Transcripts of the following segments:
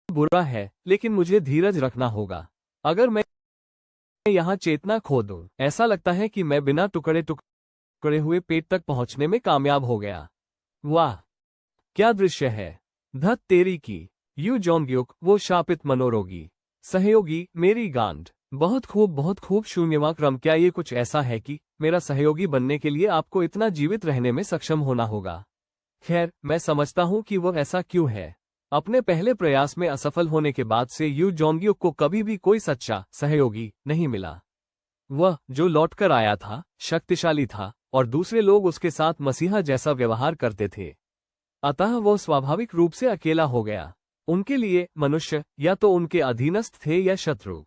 बुरा है, लेकिन मुझे धीरज रखना होगा। अगर मैं यहाँ चेतना खो दूं, ऐसा लगता है कि मैं बिना टुकड़े टुकड़े हुए पेट तक पहुंचने में कामयाब हो गया। वाह, क्या दृश्य है! धत तेरी की। यू जोंग्युक, वो शापित मनोरोगी। सहयोगी, मेरी गांड। बहुत खूब, बहुत खूब। 0वां क्रम। क्या ये कुछ ऐसा है कि मेरा सहयोगी बनने के लिए आपको इतना जीवित रहने में सक्षम होना होगा? खैर, मैं समझता हूं कि वो ऐसा क्यों है। अपने पहले प्रयास में असफल होने के बाद से यू जोंग्युक को कभी भी कोई सच्चा सहयोगी नहीं मिला। वह जो लौटकर आया था, शक्तिशाली था और दूसरे लोग उसके साथ मसीहा जैसा व्यवहार करते थे। अतः वो स्वाभाविक रूप से अकेला हो गया। उनके लिए मनुष्य या तो उनके अधीनस्थ थे या शत्रु।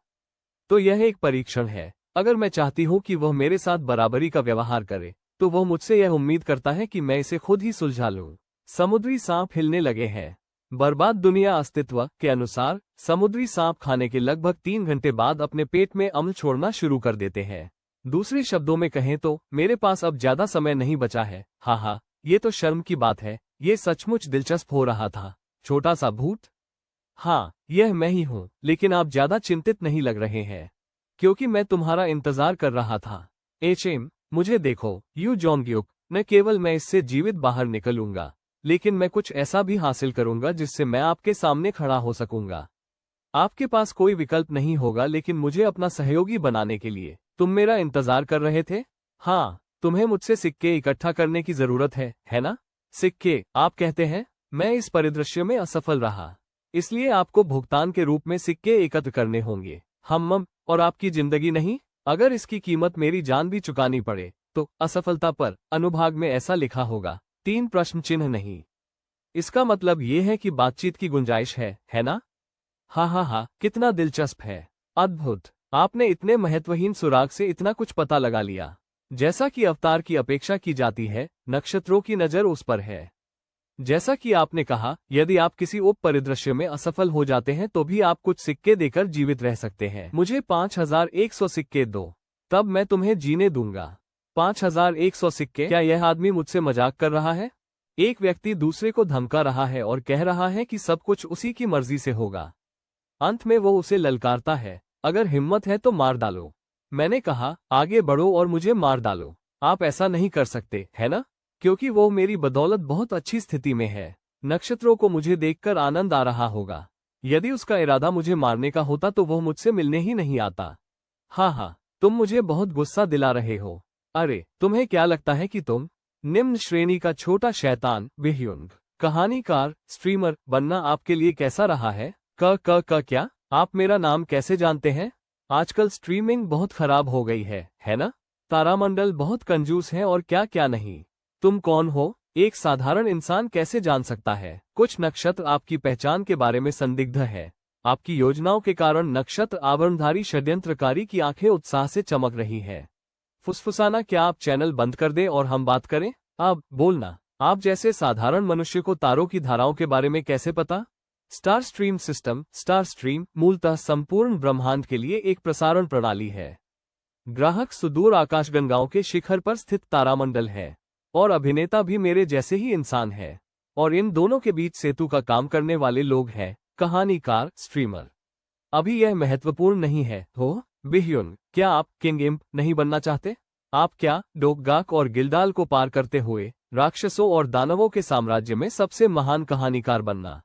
तो यह एक परीक्षण है। अगर मैं चाहती हूं कि वह मेरे साथ बराबरी का व्यवहार करे, तो वह मुझसे यह उम्मीद करता है कि मैं इसे खुद ही सुलझा लूं। समुद्री सांप हिलने लगे हैं। बर्बाद दुनिया अस्तित्व के अनुसार समुद्री सांप खाने के लगभग 3 घंटे बाद अपने पेट में अम्ल छोड़ना शुरू कर देते हैं। दूसरे शब्दों में कहें तो मेरे पास अब ज्यादा समय नहीं बचा है। हाँ, ये तो शर्म की बात है। ये सचमुच दिलचस्प हो रहा था। छोटा सा भूत। हाँ, यह मैं ही हूँ, लेकिन आप ज्यादा चिंतित नहीं लग रहे हैं, क्योंकि मैं तुम्हारा इंतजार कर रहा था। एचएम, मुझे देखो, यू जोंग्युक, न केवल मैं इससे जीवित बाहर निकलूंगा, लेकिन मैं कुछ ऐसा भी हासिल करूंगा जिससे मैं आपके सामने खड़ा हो सकूंगा। आपके पास कोई विकल्प नहीं होगा, लेकिन मुझे अपना सहयोगी बनाने के लिए तुम मेरा इंतजार कर रहे थे। हाँ, तुम्हें मुझसे सिक्के इकट्ठा करने की जरूरत है ना? सिक्के, आप कहते हैं? मैं इस परिदृश्य में असफल रहा, इसलिए आपको भुगतान के रूप में सिक्के एकत्र करने होंगे। हम और आपकी जिंदगी नहीं। अगर इसकी कीमत मेरी जान भी चुकानी पड़े, तो असफलता पर अनुभाग में ऐसा लिखा होगा, 3 प्रश्न चिन्ह नहीं। इसका मतलब ये है कि बातचीत की गुंजाइश है ना? हाँ, कितना दिलचस्प है। अद्भुत, आपने इतने महत्वहीन सुराग से इतना कुछ पता लगा लिया। जैसा कि अवतार की अपेक्षा की जाती है, नक्षत्रों की नजर उस पर है। जैसा कि आपने कहा, यदि आप किसी उप परिदृश्य में असफल हो जाते हैं तो भी आप कुछ सिक्के देकर जीवित रह सकते हैं। मुझे 5100 सिक्के दो, तब मैं तुम्हें जीने दूंगा। 5100 सिक्के? क्या यह आदमी मुझसे मजाक कर रहा है? एक व्यक्ति दूसरे को धमका रहा है और कह रहा है कि सब कुछ उसी की मर्जी से होगा। अंत में वो उसे ललकारता है, अगर हिम्मत है तो मार डालो। मैंने कहा, आगे बढ़ो और मुझे मार डालो। आप ऐसा नहीं कर सकते, है ना? क्योंकि वो मेरी बदौलत बहुत अच्छी स्थिति में है। नक्षत्रों को मुझे देखकर आनंद आ रहा होगा। यदि उसका इरादा मुझे मारने का होता तो वह मुझसे मिलने ही नहीं आता। हाँ, तुम मुझे बहुत गुस्सा दिला रहे हो। अरे, तुम्हें क्या लगता है कि तुम निम्न श्रेणी का छोटा शैतान विह्युंग कहानीकार स्ट्रीमर बनना आपके लिए कैसा रहा है? क्या? आप मेरा नाम कैसे जानते हैं? आजकल स्ट्रीमिंग बहुत खराब हो गई है ना? तारामंडल बहुत कंजूस है और क्या क्या नहीं। तुम कौन हो? एक साधारण इंसान कैसे जान सकता है? कुछ नक्षत्र आपकी पहचान के बारे में संदिग्ध है। आपकी योजनाओं के कारण नक्षत्र आवरणधारी षड्यंत्रकारी की आंखें उत्साह से चमक रही है। फुसफुसाना, क्या आप चैनल बंद कर दें और हम बात करें? अब बोलना। आप जैसे साधारण मनुष्य को तारों की धाराओं के बारे में कैसे पता? Star stream system. Star stream मूलतः संपूर्ण ब्रह्मांड के लिए एक प्रसारण प्रणाली है। ग्राहक सुदूर आकाशगंगाओं के शिखर पर स्थित तारामंडल है, और अभिनेता भी मेरे जैसे ही इंसान है। और इन दोनों के बीच सेतु का काम करने वाले लोग हैं, कहानीकार स्ट्रीमर। अभी यह महत्वपूर्ण नहीं है। हो बिह्युन, क्या आप किंग इम्प नहीं बनना चाहते? आप क्या डोकगाक और गिल्डाल को पार करते हुए राक्षसों और दानवों के साम्राज्य में सबसे महान कहानीकार बनना?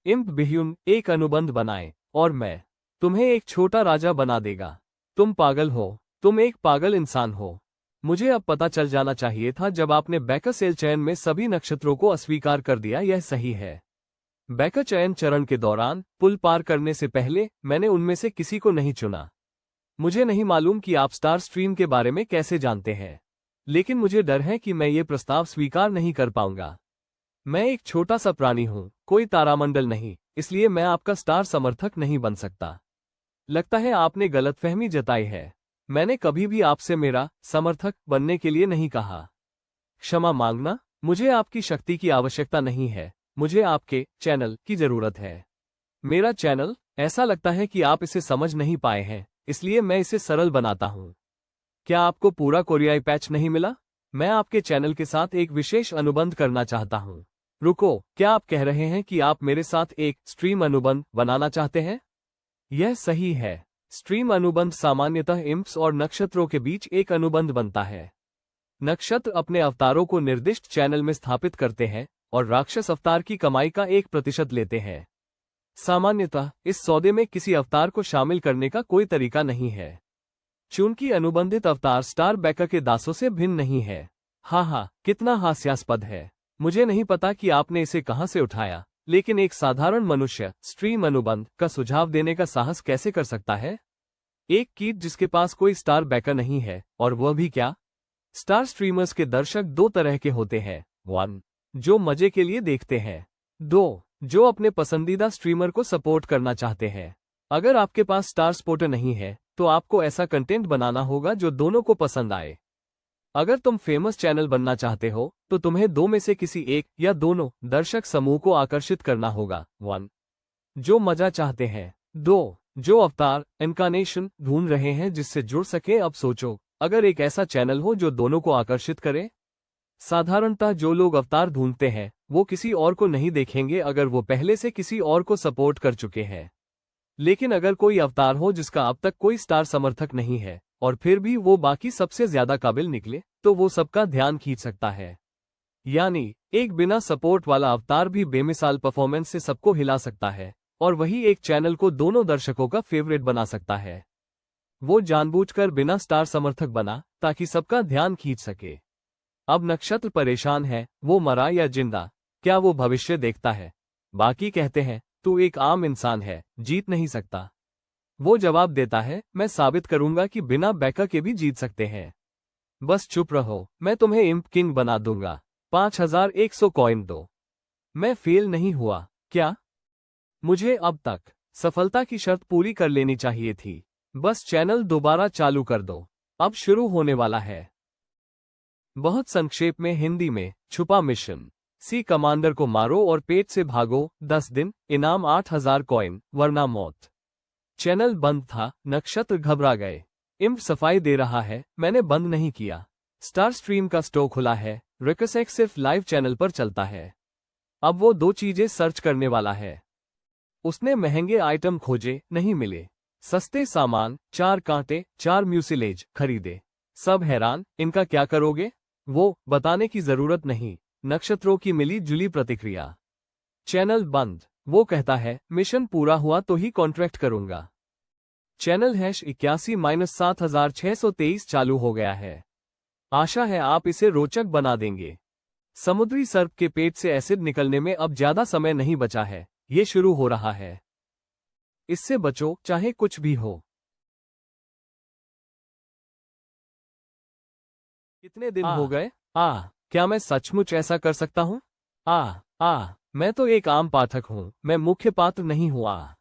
इम्प बिह्युन, एक अनुबंध बनाए और मैं तुम्हें एक छोटा राजा बना देगा। तुम पागल हो। तुम एक पागल इंसान हो। मुझे अब पता चल जाना चाहिए था जब आपने बैकर सेल चयन में सभी नक्षत्रों को अस्वीकार कर दिया। यह सही है। बैकर चयन चरण के दौरान पुल पार करने से पहले मैंने उनमें से किसी को नहीं चुना। मुझे नहीं मालूम कि आप स्टार स्ट्रीम के बारे में कैसे जानते हैं, लेकिन मुझे डर है कि मैं ये प्रस्ताव स्वीकार नहीं कर पाऊंगा। मैं एक छोटा सा प्राणी हूं, कोई तारामंडल नहीं, इसलिए मैं आपका स्टार समर्थक नहीं बन सकता। लगता है आपने गलतफहमी जताई है। मैंने कभी भी आपसे मेरा समर्थक बनने के लिए नहीं कहा। क्षमा मांगना, मुझे आपकी शक्ति की आवश्यकता नहीं है, मुझे आपके चैनल की जरूरत है। मेरा चैनल? ऐसा लगता है कि आप इसे समझ नहीं पाए हैं, इसलिए मैं इसे सरल बनाता हूं। क्या आपको पूरा कोरियाई पैच नहीं मिला? मैं आपके चैनल के साथ एक विशेष अनुबंध करना चाहता हूं। रुको, क्या आप कह रहे हैं कि आप मेरे साथ एक स्ट्रीम अनुबंध बनाना चाहते हैं? यह सही है। स्ट्रीम अनुबंध सामान्यतः इम्प्स और नक्षत्रों के बीच एक अनुबंध बनता है। नक्षत्र अपने अवतारों को निर्दिष्ट चैनल में स्थापित करते हैं और राक्षस अवतार की कमाई का 1% लेते हैं। सामान्यतः इस सौदे में किसी अवतार को शामिल करने का कोई तरीका नहीं है, चूंकि अनुबंधित अवतार स्टार बैकर के दासों से भिन्न नहीं है। हाँ, कितना हास्यास्पद है। मुझे नहीं पता कि आपने इसे कहां से उठाया, लेकिन एक साधारण मनुष्य स्ट्रीम अनुबंध का सुझाव देने का साहस कैसे कर सकता है? एक कीट जिसके पास कोई स्टार बैकर नहीं है, और वह भी क्या? स्टार स्ट्रीमर्स के दर्शक दो तरह के होते हैं। 1. जो मजे के लिए देखते हैं। 2. जो अपने पसंदीदा स्ट्रीमर को सपोर्ट करना चाहते हैं। अगर आपके पास स्टार सपोर्टर नहीं है, तो आपको ऐसा कंटेंट बनाना होगा जो दोनों को पसंद आए। अगर तुम फेमस चैनल बनना चाहते हो, तो तुम्हें दो में से किसी एक या दोनों दर्शक समूह को आकर्षित करना होगा। 1. जो मजा चाहते हैं। 2. जो अवतार इनकार्नेशन ढूंढ रहे हैं जिससे जुड़ सके। अब सोचो, अगर एक ऐसा चैनल हो जो दोनों को आकर्षित करे। साधारणतः जो लोग अवतार ढूंढते हैं वो किसी और को नहीं देखेंगे अगर वो पहले से किसी और को सपोर्ट कर चुके हैं। लेकिन अगर कोई अवतार हो जिसका अब तक कोई स्टार समर्थक नहीं है और फिर भी वो बाकी सबसे ज्यादा काबिल निकले, तो वो सबका ध्यान खींच सकता है। यानी एक बिना सपोर्ट वाला अवतार भी बेमिसाल परफॉर्मेंस से सबको हिला सकता है, और वही एक चैनल को दोनों दर्शकों का फेवरेट बना सकता है। वो जानबूझकर बिना स्टार समर्थक बना ताकि सबका ध्यान खींच सके। अब नक्षत्र परेशान है, वो मरा या जिंदा, क्या वो भविष्य देखता है? बाकी कहते हैं, तू एक आम इंसान है, जीत नहीं सकता। वो जवाब देता है, मैं साबित करूंगा कि बिना बैकर के भी जीत सकते हैं। बस चुप रहो, मैं तुम्हें इम्प किंग बना दूंगा। 5100 कॉइन दो। मैं फेल नहीं हुआ क्या? मुझे अब तक सफलता की शर्त पूरी कर लेनी चाहिए थी। बस चैनल दोबारा चालू कर दो, अब शुरू होने वाला है। बहुत संक्षेप में हिंदी में, छुपा मिशन। सी कमांडर को मारो और पेट से भागो, 10 दिन, इनाम 8000 कॉइन, वरना मौत। चैनल बंद था, नक्षत्र घबरा गए। इम्प सफाई दे रहा है, मैंने बंद नहीं किया। स्टार स्ट्रीम का स्टोर खुला है, रिकसेक सिर्फ लाइव चैनल पर चलता है। अब वो दो चीजें सर्च करने वाला है। उसने महंगे आइटम खोजे, नहीं मिले। सस्ते सामान, 4 कांटे, 4 म्यूसिलेज खरीदे। सब हैरान, इनका क्या करोगे? वो बताने की जरूरत नहीं, नक्षत्रों की मिली जुली प्रतिक्रिया। चैनल बंद। वो कहता है, मिशन पूरा हुआ तो ही कॉन्ट्रैक्ट करूंगा। चैनल #81-7623 चालू हो गया है। आशा है आप इसे रोचक बना देंगे। समुद्री सर्प के पेट से एसिड निकलने में अब ज्यादा समय नहीं बचा है, ये शुरू हो रहा है। इससे बचो, चाहे कुछ भी हो। कितने दिन हो गए? क्या मैं सचमुच ऐसा कर सकता हूँ? मैं तो एक आम पाठक हूँ, मैं मुख्य पात्र नहीं हुआ।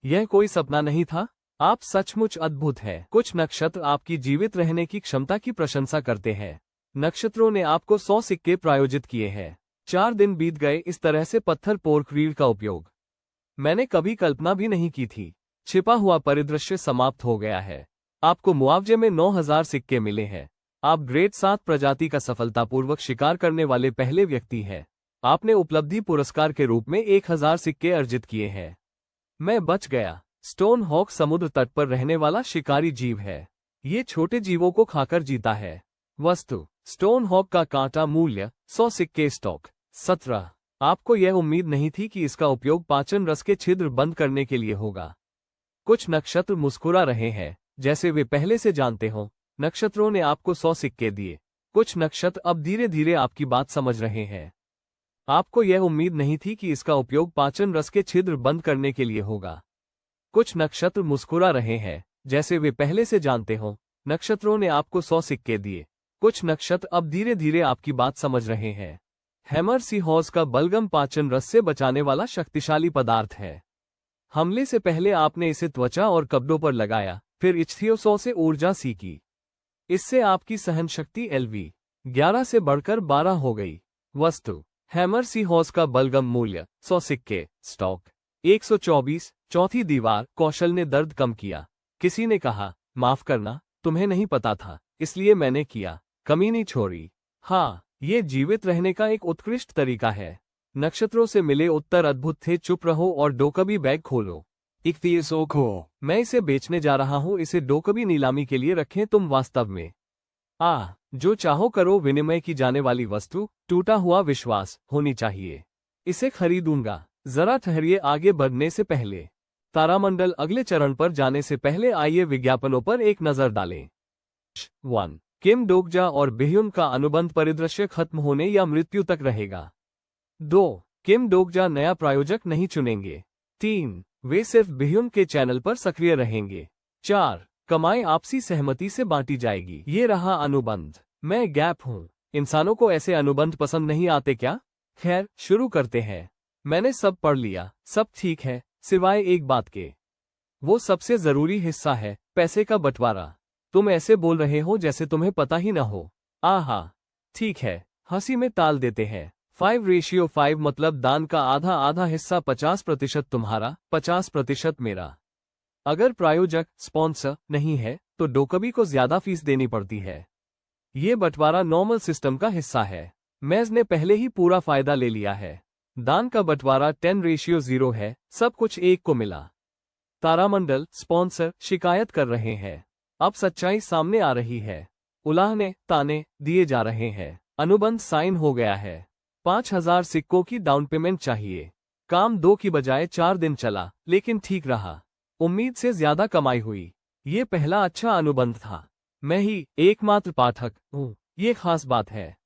यह कोई सपना नहीं था। आप सचमुच अद्भुत हैं। कुछ नक्षत्र आपकी जीवित रहने की क्षमता की प्रशंसा करते हैं। नक्षत्रों ने आपको 100 सिक्के प्रायोजित किए हैं। 4 दिन बीत गए इस तरह से पत्थर पोर्क रीढ़ का उपयोग मैंने कभी कल्पना भी नहीं की थी। छिपा हुआ परिदृश्य समाप्त हो गया है। आपको मुआवजे में 9000 सिक्के मिले हैं। आप ग्रेड 7 प्रजाति का सफलतापूर्वक शिकार करने वाले पहले व्यक्ति हैं। आपने उपलब्धि पुरस्कार के रूप में 1000 सिक्के अर्जित किए हैं। मैं बच गया। स्टोन हॉक समुद्र तट पर रहने वाला शिकारी जीव है। ये छोटे जीवों को खाकर जीता है। वस्तु, स्टोन हॉक का कांटा मूल्य 100 सिक्के स्टॉक। 17। आपको यह उम्मीद नहीं थी कि इसका उपयोग पाचन रस के छिद्र बंद करने के लिए होगा। कुछ नक्षत्र मुस्कुरा रहे हैं, जैसे वे पहले से जानते हों। नक्षत्रों ने आपको 100 सिक्के दिए। कुछ नक्षत्र अब धीरे धीरे आपकी बात समझ रहे हैं। आपको यह उम्मीद नहीं थी कि इसका उपयोग पाचन रस के छिद्र बंद करने के लिए होगा। कुछ नक्षत्र मुस्कुरा रहे हैं, जैसे वे पहले से जानते हों। नक्षत्रों ने आपको 100 सिक्के दिए। कुछ नक्षत्र अब धीरे धीरे आपकी बात समझ रहे हैं। हैमर सी हॉर्स का बलगम पाचन रस से बचाने वाला शक्तिशाली पदार्थ है। हमले से पहले आपने इसे त्वचा और कपड़ों पर लगाया, फिर इच्थियोसॉ से ऊर्जा सीखी। इससे आपकी सहन शक्ति LV 11 से बढ़कर 12 हो गई। वस्तु, हैमर सी हॉर्स का बलगम मूल्य 100 सिक्के स्टॉक। 124। चौथी दीवार, कौशल ने दर्द कम किया। किसी ने कहा, माफ करना, तुम्हें नहीं पता था, इसलिए मैंने किया। कमीनी छोरी। हाँ, ये जीवित रहने का एक उत्कृष्ट तरीका है। नक्षत्रों से मिले उत्तर अद्भुत थे। चुप रहो और डोकबी बैग खोलो। Ik vind je zo cool. मैं इसे बेचने जा रहा हूँ। इसे डोकबी नीलामी के लिए रखें। तुम वास्तव में जो चाहो करो। विनिमय की जाने वाली वस्तु टूटा हुआ विश्वास होनी चाहिए। इसे खरीदूंगा। जरा ठहरिए। आगे बढ़ने से पहले तारामंडल अगले चरण पर जाने से पहले आइए विज्ञापनों पर एक नजर डालें। 1. किम डोकजा और बेह्युन का अनुबंध परिदृश्य खत्म होने या मृत्यु तक रहेगा। 2. किम डोकजा नया प्रायोजक नहीं चुनेंगे। 3. वे सिर्फ बेह्युन के चैनल पर सक्रिय रहेंगे। 4. कमाई आपसी सहमति से बांटी जाएगी। ये रहा अनुबंध। मैं गैप हूँ। इंसानों को ऐसे अनुबंध पसंद नहीं आते क्या? खैर, शुरू करते हैं। मैंने सब पढ़ लिया। सब ठीक है, सिवाय एक बात के। वो सबसे जरूरी हिस्सा है, पैसे का बंटवारा। तुम ऐसे बोल रहे हो जैसे तुम्हें पता ही न हो। आहा, ठीक है, हंसी में टाल देते हैं। 5:5 मतलब दान का आधा आधा हिस्सा। 50% तुम्हारा, 50% मेरा। अगर प्रायोजक स्पॉन्सर नहीं है तो डोकबी को ज्यादा फीस देनी पड़ती है। ये बंटवारा नॉर्मल सिस्टम का हिस्सा है। मैज ने पहले ही पूरा फायदा ले लिया है। दान का बंटवारा 10:0 है। सब कुछ एक को मिला। तारामंडल स्पॉन्सर शिकायत कर रहे हैं। अब सच्चाई सामने आ रही है। उलाहने ताने दिए जा रहे हैं। अनुबंध साइन हो गया है। 5,000 सिक्कों की डाउन पेमेंट चाहिए। काम 2 की बजाय 4 दिन चला, लेकिन ठीक रहा। उम्मीद से ज्यादा कमाई हुई। ये पहला अच्छा अनुबंध था। मैं ही एकमात्र पाठक हूँ, ये खास बात है।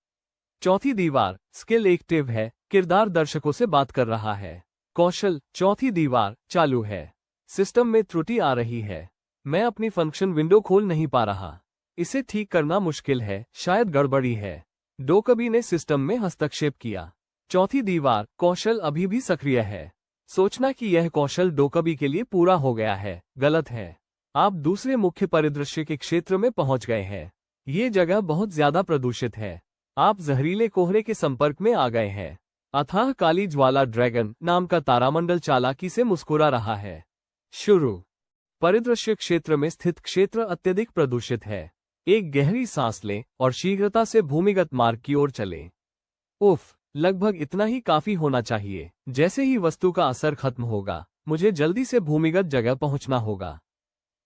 चौथी दीवार स्किल एक्टिव है। किरदार दर्शकों से बात कर रहा है। कौशल चौथी दीवार चालू है। सिस्टम में त्रुटि आ रही है। मैं अपनी फंक्शन विंडो खोल नहीं पा रहा। इसे ठीक करना मुश्किल है। शायद गड़बड़ी है। डोकबी ने सिस्टम में हस्तक्षेप किया। चौथी दीवार कौशल अभी भी सक्रिय है। सोचना कि यह कौशल डोकबी के लिए पूरा हो गया है, गलत है। आप दूसरे मुख्य परिदृश्य के क्षेत्र में पहुंच गए हैं। ये जगह बहुत ज्यादा प्रदूषित है। आप जहरीले कोहरे के संपर्क में आ गए हैं। अथाह काली ज्वाला ड्रैगन नाम का तारामंडल चालाकी से मुस्कुरा रहा है। शुरू। परिदृश्य क्षेत्र में स्थित क्षेत्र अत्यधिक प्रदूषित है। एक गहरी सांस लें और शीघ्रता से भूमिगत मार्ग की ओर चलें। उफ, लगभग इतना ही काफी होना चाहिए। जैसे ही वस्तु का असर खत्म होगा, मुझे जल्दी से भूमिगत जगह पहुंचना होगा।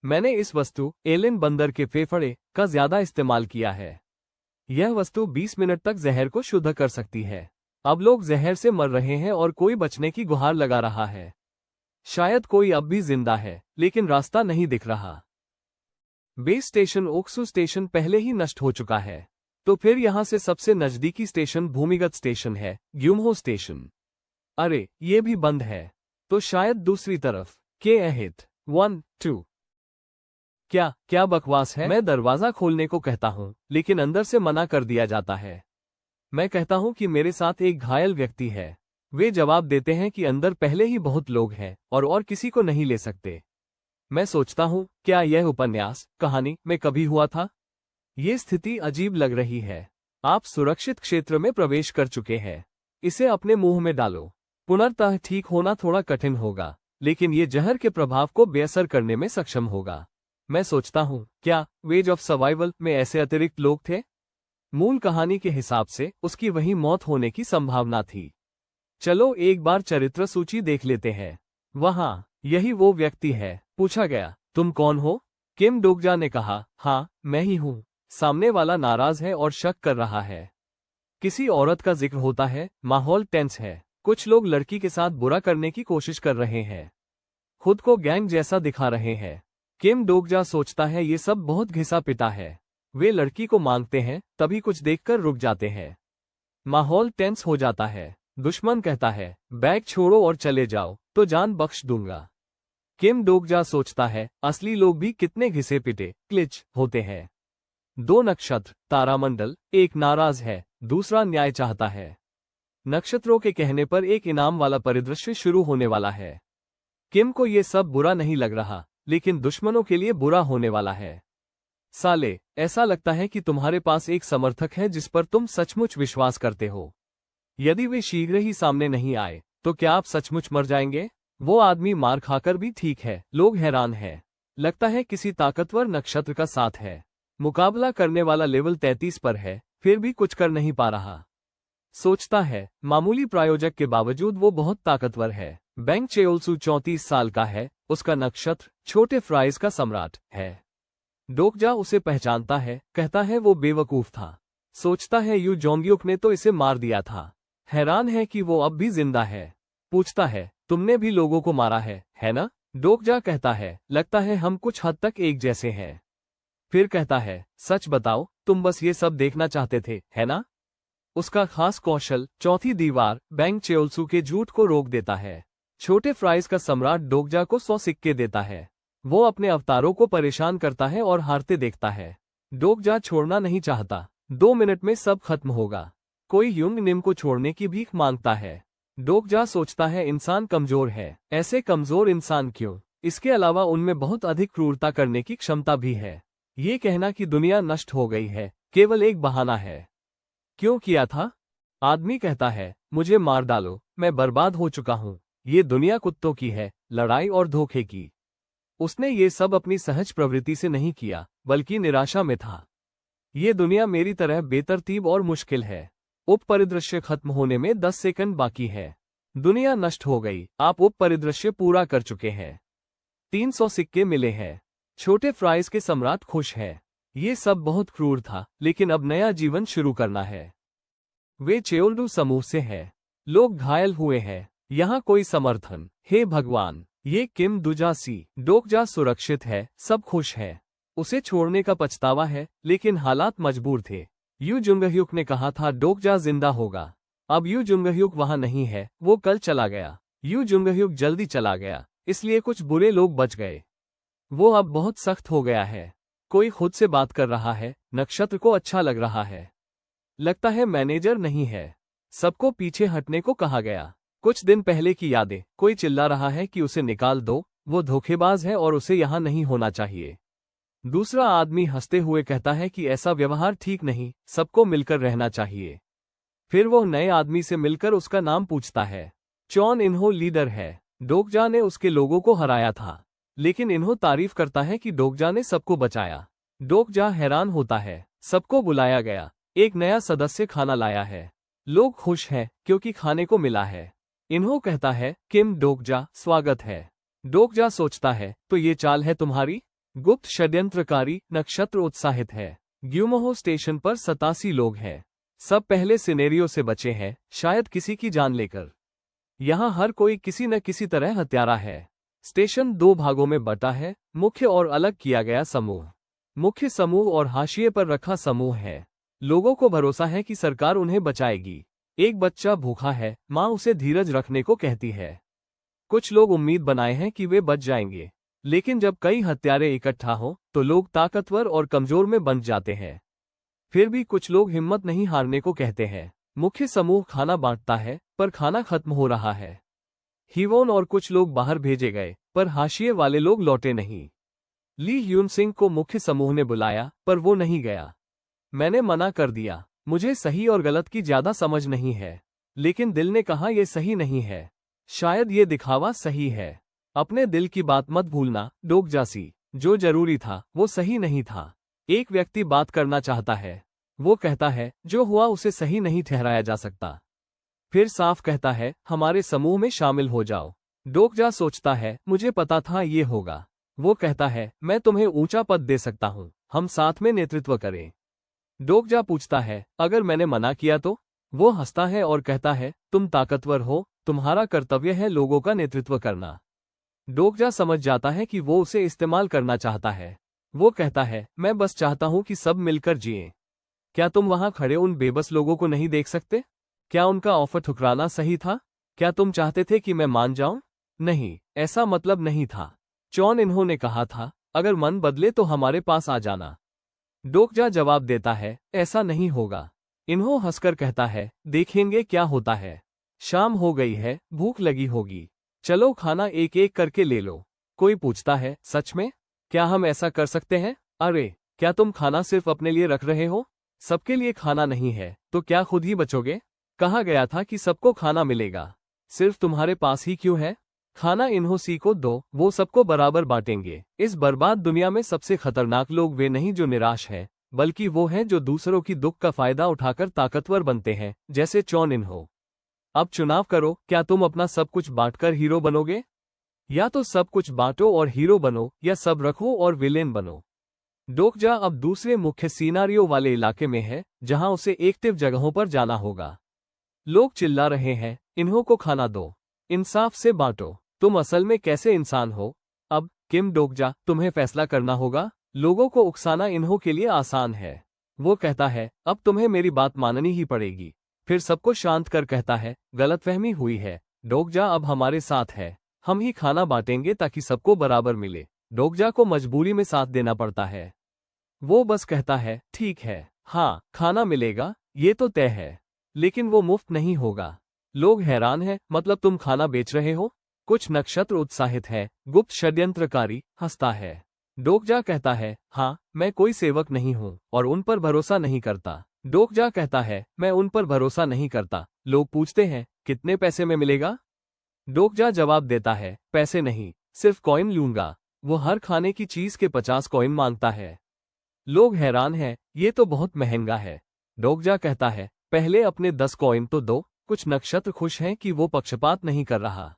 मैंने इस वस्तु एलिन बंदर के फेफड़े का ज्यादा इस्तेमाल किया है। यह वस्तु 20 मिनट तक जहर को शुद्ध कर सकती है। अब लोग जहर से मर रहे हैं और कोई बचने की गुहार लगा रहा है। शायद कोई अब भी जिंदा है, लेकिन रास्ता नहीं दिख रहा। बेस स्टेशन ओक्सू स्टेशन पहले ही नष्ट हो चुका है। तो फिर यहां से सबसे नजदीकी स्टेशन भूमिगत स्टेशन है, ग्यूमहो स्टेशन। अरे, ये भी बंद है। तो शायद दूसरी तरफ के अहित 1, 2। क्या बकवास है। मैं दरवाजा खोलने को कहता हूं, लेकिन अंदर से मना कर दिया जाता है। मैं कहता हूं कि मेरे साथ एक घायल व्यक्ति है। वे जवाब देते हैं कि अंदर पहले ही बहुत लोग हैं और किसी को नहीं ले सकते। मैं सोचता हूं, क्या यह उपन्यास कहानी में कभी हुआ था? ये स्थिति अजीब लग रही है। आप सुरक्षित क्षेत्र में प्रवेश कर चुके हैं। इसे अपने मुंह में डालो। पुनर्तः ठीक होना थोड़ा कठिन होगा, लेकिन ये जहर के प्रभाव को बेअसर करने में सक्षम होगा। मैं सोचता हूँ, क्या वेज ऑफ सर्वाइवल में ऐसे अतिरिक्त लोग थे? मूल कहानी के हिसाब से उसकी वही मौत होने की संभावना थी। चलो एक बार चरित्र सूची देख लेते हैं। वहाँ यही वो व्यक्ति है। पूछा गया, तुम कौन हो? किम डोकजा ने कहा, हाँ, मैं ही हूँ। सामने वाला नाराज है और शक कर रहा है। किसी औरत का जिक्र होता है। माहौल टेंस है। कुछ लोग लड़की के साथ बुरा करने की कोशिश कर रहे हैं। खुद को गैंग जैसा दिखा रहे हैं। किम डोकजा सोचता है ये सब बहुत घिसा पिटा है। वे लड़की को मांगते हैं, तभी कुछ देखकर रुक जाते हैं। माहौल टेंस हो जाता है। दुश्मन कहता है, बैग छोड़ो और चले जाओ, तो जान बख्श दूंगा। किम डोकजा सोचता है, असली लोग भी कितने घिसे पिटे क्लिच होते हैं। 2 नक्षत्र तारामंडल, एक नाराज है, दूसरा न्याय चाहता है। नक्षत्रों के कहने पर एक इनाम वाला परिदृश्य शुरू होने वाला है। किम को ये सब बुरा नहीं लग रहा, लेकिन दुश्मनों के लिए बुरा होने वाला है। साले, ऐसा लगता है कि तुम्हारे पास एक समर्थक है जिस पर तुम सचमुच विश्वास करते हो। यदि वे शीघ्र ही सामने नहीं आए, तो क्या आप सचमुच मर जाएंगे? वो आदमी मार खाकर भी ठीक है। लोग हैरान हैं। लगता है किसी ताकतवर नक्षत्र का साथ है। मुकाबला करने वाला लेवल 33 पर है, फिर भी कुछ कर नहीं पा रहा। सोचता है मामूली प्रायोजक के बावजूद वो बहुत ताकतवर है। बेंग चेओल्सू 34 साल का है, उसका नक्षत्र छोटे फ्राइज का सम्राट है। डोकजा उसे पहचानता है, कहता है वो बेवकूफ था। सोचता है यू जोंगयुक ने तो इसे मार दिया था। हैरान है कि वो अब भी जिंदा है। पूछता है तुमने भी लोगों को मारा है ना? डोकजा कहता है लगता है हम कुछ हद तक एक जैसे हैं। फिर कहता है सच बताओ, तुम बस ये सब देखना चाहते थे, है ना? उसका खास कौशल चौथी दीवार बेंग चेओल्सू के झूठ को रोक देता है। छोटे फ्राइज का सम्राट डोकजा को 100 सिक्के देता है। वो अपने अवतारों को परेशान करता है और हारते देखता है। डोकजा छोड़ना नहीं चाहता। 2 मिनट में सब खत्म होगा। कोई ह्युंग निम को छोड़ने की भीख मांगता है। डोकजा सोचता है इंसान कमजोर है। ऐसे कमजोर इंसान क्यों? इसके अलावा उनमें बहुत अधिक क्रूरता करने की क्षमता भी है। ये कहना कि दुनिया नष्ट हो गई है केवल एक बहाना है। क्यों किया था? आदमी कहता है मुझे मार डालो, मैं बर्बाद हो चुका हूँ। ये दुनिया कुत्तों की है, लड़ाई और धोखे की। उसने ये सब अपनी सहज प्रवृत्ति से नहीं किया, बल्कि निराशा में था। ये दुनिया मेरी तरह बेतरतीब और मुश्किल है। उप परिदृश्य खत्म होने में 10 सेकंड बाकी है। दुनिया नष्ट हो गई। आप उप परिदृश्य पूरा कर चुके हैं। 300 सिक्के मिले हैं। छोटे फ्राइज के सम्राट खुश है। ये सब बहुत क्रूर था, लेकिन अब नया जीवन शुरू करना है। वे चेओल्डू समूह से है। लोग घायल हुए हैं। यहाँ कोई समर्थन? हे भगवान, ये किम दुजासी। डोकजा सुरक्षित है, सब खुश है। उसे छोड़ने का पछतावा है, लेकिन हालात मजबूर थे। यू जुंगह्युक ने कहा था डोकजा जिंदा होगा। अब यू जुंगह्युक वहां नहीं है, वो कल चला गया। यू जुंगह्युक जल्दी चला गया, इसलिए कुछ बुरे लोग बच गए। वो अब बहुत सख्त हो गया है। कोई खुद से बात कर रहा है। नक्षत्र को अच्छा लग रहा है। लगता है मैनेजर नहीं है। सबको पीछे हटने को कहा गया। कुछ दिन पहले की यादें। कोई चिल्ला रहा है कि उसे निकाल दो, वो धोखेबाज है और उसे यहां नहीं होना चाहिए। दूसरा आदमी हंसते हुए कहता है कि ऐसा व्यवहार ठीक नहीं, सबको मिलकर रहना चाहिए। फिर वो नए आदमी से मिलकर उसका नाम पूछता है। चॉन इन्हो लीडर है। डोकजा ने उसके लोगों को हराया था, लेकिन इन्हो तारीफ करता है कि डोकजा ने सबको बचाया। डोकजा हैरान होता है। सबको बुलाया गया। एक नया सदस्य खाना लाया है। लोग खुश हैं क्योंकि खाने को मिला है। इन्हो कहता है किम डोकजा, स्वागत है। डोकजा सोचता है तो ये चाल है तुम्हारी? गुप्त षड्यंत्रकारी। नक्षत्र उत्साहित है। ग्यूमोहो स्टेशन पर 87 लोग हैं। सब पहले सिनेरियो से बचे हैं, शायद किसी की जान लेकर। यहाँ हर कोई किसी न किसी तरह हत्यारा है। स्टेशन 2 भागों में बटा है, मुख्य और अलग किया गया समूह। मुख्य समूह और हाशिए पर रखा समूह है। लोगों को भरोसा है कि सरकार उन्हें बचाएगी। एक बच्चा भूखा है, माँ उसे धीरज रखने को कहती है। कुछ लोग उम्मीद बनाए हैं कि वे बच जाएंगे, लेकिन जब कई हत्यारे इकट्ठा हों तो लोग ताकतवर और कमजोर में बंट जाते हैं। फिर भी कुछ लोग हिम्मत नहीं हारने को कहते हैं। मुख्य समूह खाना बांटता है, पर खाना खत्म हो रहा है। हिवोन और कुछ लोग बाहर भेजे गए, पर हाशिए वाले लोग लौटे नहीं। ली ह्यून सिंह को मुख्य समूह ने बुलाया, पर वो नहीं गया। मैंने मना कर दिया। मुझे सही और गलत की ज्यादा समझ नहीं है, लेकिन दिल ने कहा यह सही नहीं है। शायद ये दिखावा सही है। अपने दिल की बात मत भूलना, डोकजासी। जो जरूरी था वो सही नहीं था। एक व्यक्ति बात करना चाहता है। वो कहता है जो हुआ उसे सही नहीं ठहराया जा सकता। फिर साफ कहता है हमारे समूह में शामिल हो जाओ। डोकजा सोचता है मुझे पता था ये होगा। वो कहता है मैं तुम्हें ऊंचा पद दे सकता हूँ, हम साथ में नेतृत्व करें। डोकजा पूछता है अगर मैंने मना किया तो? वो हंसता है और कहता है तुम ताकतवर हो, तुम्हारा कर्तव्य है लोगों का नेतृत्व करना। डोकजा समझ जाता है कि वो उसे इस्तेमाल करना चाहता है। वो कहता है मैं बस चाहता हूँ कि सब मिलकर जिएं। क्या तुम वहां खड़े उन बेबस लोगों को नहीं देख सकते? क्या उनका ऑफर ठुकराना सही था? क्या तुम चाहते थे कि मैं मान जाऊं? नहीं, ऐसा मतलब नहीं था। चॉन इन्होंने कहा था अगर मन बदले तो हमारे पास आ जाना। डोकजा जवाब देता है ऐसा नहीं होगा। इन्हो हंसकर कहता है देखेंगे क्या होता है। शाम हो गई है, भूख लगी होगी। चलो खाना एक एक करके ले लो। कोई पूछता है सच में? क्या हम ऐसा कर सकते हैं? अरे क्या तुम खाना सिर्फ अपने लिए रख रहे हो? सबके लिए खाना नहीं है तो क्या खुद ही बचोगे? कहा गया था कि सबको खाना मिलेगा, सिर्फ तुम्हारे पास ही क्यों है? खाना इन्हो सी को दो, वो सबको बराबर बांटेंगे। इस बर्बाद दुनिया में सबसे खतरनाक लोग वे नहीं जो निराश हैं, बल्कि वो हैं जो दूसरों की दुख का फायदा उठाकर ताकतवर बनते हैं, जैसे चॉन इन हो। अब चुनाव करो, क्या तुम अपना सब कुछ बांटकर हीरो बनोगे? या तो सब कुछ बांटो और हीरो बनो, या सब रखो और विलेन बनो। डोकजा अब दूसरे मुख्य सिनारियो वाले इलाके में है, जहां उसे एक्टिव जगहों पर जाना होगा। लोग चिल्ला रहे हैं, इन्हों को खाना दो, इंसाफ से बांटो, तुम असल में कैसे इंसान हो? अब किम डोकजा, तुम्हें फैसला करना होगा। लोगों को उकसाना इन्हों के लिए आसान है। वो कहता है, अब तुम्हें मेरी बात माननी ही पड़ेगी। फिर सबको शांत कर कहता है, गलतफहमी हुई है, डोकजा अब हमारे साथ है, हम ही खाना बांटेंगे ताकि सबको बराबर मिले। डोकजा को मजबूरी में साथ देना पड़ता है। वो बस कहता है, ठीक है, हाँ खाना मिलेगा, ये तो तय है, लेकिन वो मुफ्त नहीं होगा। लोग हैरान हैं, मतलब तुम खाना बेच रहे हो? कुछ नक्षत्र उत्साहित है, गुप्त षड्यंत्रकारी हंसता है। डोकजा कहता है, हाँ मैं कोई सेवक नहीं हूँ और उन पर भरोसा नहीं करता। डोकजा कहता है, मैं उन पर भरोसा नहीं करता। लोग पूछते हैं, कितने पैसे में मिलेगा? डोकजा जवाब देता है, पैसे नहीं, सिर्फ कॉइन लूंगा। वो हर खाने की चीज के 50 कॉइन मांगता है। लोग हैरान हैं, ये तो बहुत महंगा है। डोकजा कहता है, पहले अपने 10 कॉइन तो दो। कुछ नक्षत्र खुश हैं कि वो पक्षपात नहीं कर रहा।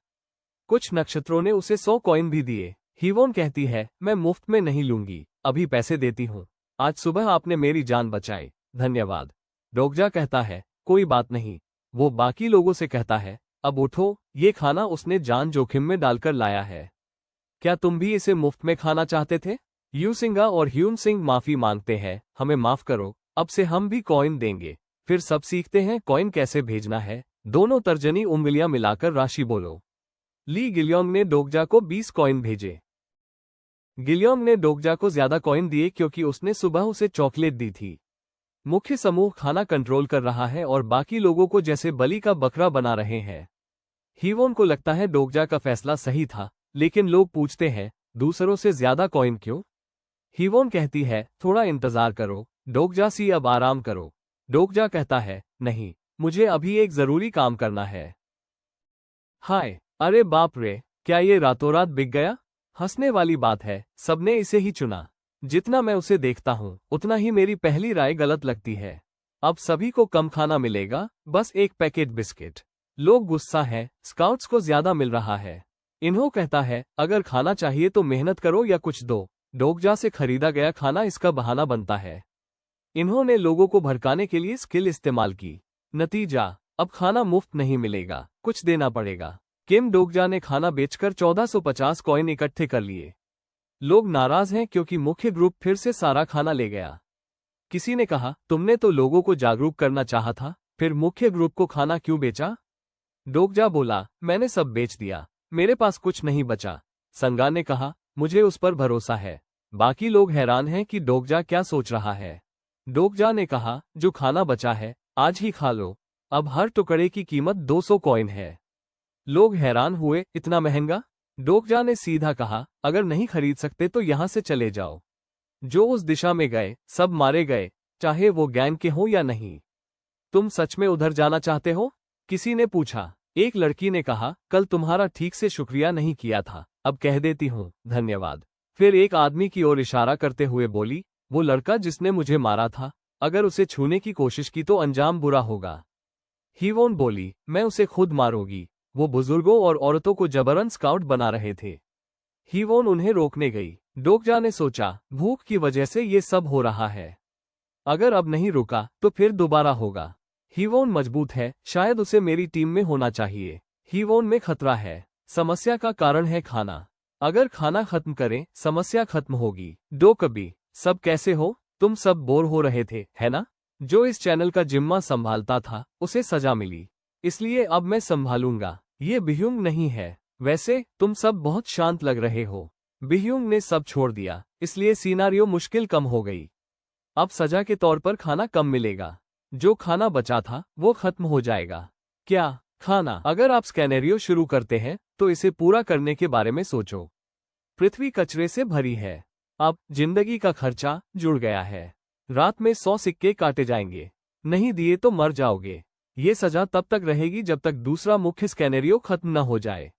कुछ नक्षत्रों ने उसे 100 कॉइन भी दिए। हीवोन कहती है, मैं मुफ्त में नहीं लूंगी, अभी पैसे देती हूँ। आज सुबह आपने मेरी जान बचाई, धन्यवाद। डोकजा कहता है, कोई बात नहीं। वो बाकी लोगों से कहता है, अब उठो, ये खाना उसने जान जोखिम में डालकर लाया है। क्या तुम भी इसे मुफ्त में खाना चाहते थे? यूसिंगा और ह्यून सिंह माफी मांगते हैं, हमें माफ करो, अब से हम भी कॉइन देंगे। फिर सब सीखते हैं कॉइन कैसे भेजना है। दोनों तर्जनी उंगलियां मिलाकर राशि बोलो। ली गिलियोंग ने डोकजा को 20 कॉइन भेजे। गिलियोंग ने डोकजा को ज्यादा कॉइन दिए क्योंकि उसने सुबह उसे चॉकलेट दी थी। मुख्य समूह खाना कंट्रोल कर रहा है और बाकी लोगों को जैसे बलि का बकरा बना रहे हैं। हीवोन को लगता है डोकजा का फैसला सही था, लेकिन लोग पूछते हैं, दूसरों से ज्यादा कॉइन क्यों? हीवोन कहती है, थोड़ा इंतजार करो, डोकजा सी अब आराम करो। डोकजा कहता है, नहीं, मुझे अभी एक जरूरी काम करना है। हाय, अरे बाप रे, क्या ये रातों रात बिक गया? हंसने वाली बात है, सबने इसे ही चुना। जितना मैं उसे देखता हूँ, उतना ही मेरी पहली राय गलत लगती है। अब सभी को कम खाना मिलेगा, बस एक पैकेट बिस्किट। लोग गुस्सा है, स्काउट्स को ज्यादा मिल रहा है। इन्हों कहता है, अगर खाना चाहिए तो मेहनत करो या कुछ दो। डोकजा से खरीदा गया खाना इसका बहाना बनता है। इन्होंने लोगों को भड़काने के लिए स्किल इस्तेमाल की। नतीजा, अब खाना मुफ्त नहीं मिलेगा, कुछ देना पड़ेगा। किम डोकजा ने खाना बेचकर 1450 कॉइन इकट्ठे कर लिए। लोग नाराज हैं क्योंकि मुख्य ग्रुप फिर से सारा खाना ले गया। किसी ने कहा, तुमने तो लोगों को जागरूक करना चाहा था, फिर मुख्य ग्रुप को खाना क्यों बेचा? डोकजा बोला, मैंने सब बेच दिया, मेरे पास कुछ नहीं बचा। संगा ने कहा, मुझे उस पर भरोसा है। बाकी लोग हैरान हैं कि डोकजा क्या सोच रहा है। डोकजा ने कहा, जो खाना बचा है, आज ही खा लो। अब हर टुकड़े की कीमत 200 कॉइन है। लोग हैरान हुए, इतना महंगा? डोकजा ने सीधा कहा, अगर नहीं खरीद सकते तो यहां से चले जाओ। जो उस दिशा में गए, सब मारे गए, चाहे वो गैंग के हो या नहीं। तुम सच में उधर जाना चाहते हो? किसी ने पूछा। एक लड़की ने कहा, कल तुम्हारा ठीक से शुक्रिया नहीं किया था, अब कह देती हूँ, धन्यवाद। फिर एक आदमी की ओर इशारा करते हुए बोली, वो लड़का जिसने मुझे मारा था, अगर उसे छूने की कोशिश की तो अंजाम बुरा होगा। हीवोन बोली, मैं उसे खुद मारूंगी। वो बुजुर्गों और औरतों को जबरन स्काउट बना रहे थे। हीवोन उन्हें रोकने गई। डोकजा ने सोचा, भूख की वजह से ये सब हो रहा है। अगर अब नहीं रुका तो फिर दोबारा होगा। हीवोन मजबूत है, शायद उसे मेरी टीम में होना चाहिए। हीवोन में खतरा है। समस्या का कारण है खाना। अगर खाना खत्म करें, समस्या खत्म होगी। कभी सब कैसे हो? तुम सब बोर हो रहे थे, है ना? जो इस चैनल का जिम्मा संभालता था, उसे सजा मिली, इसलिए अब मैं संभालूंगा। ये बिह्यूंग नहीं है। वैसे तुम सब बहुत शांत लग रहे हो। बिह्यूंग ने सब छोड़ दिया, इसलिए सिनारियो मुश्किल कम हो गई। अब सजा के तौर पर खाना कम मिलेगा। जो खाना बचा था वो खत्म हो जाएगा। क्या खाना? अगर आप स्कैनेरियो शुरू करते हैं तो इसे पूरा करने के बारे में सोचो। पृथ्वी कचरे से भरी है। अब जिंदगी का खर्चा जुड़ गया है। रात में 100 सिक्के काटे जाएंगे। नहीं दिए तो मर जाओगे। ये सजा तब तक रहेगी जब तक दूसरा मुख्य स्कैनेरियो खत्म न हो जाए।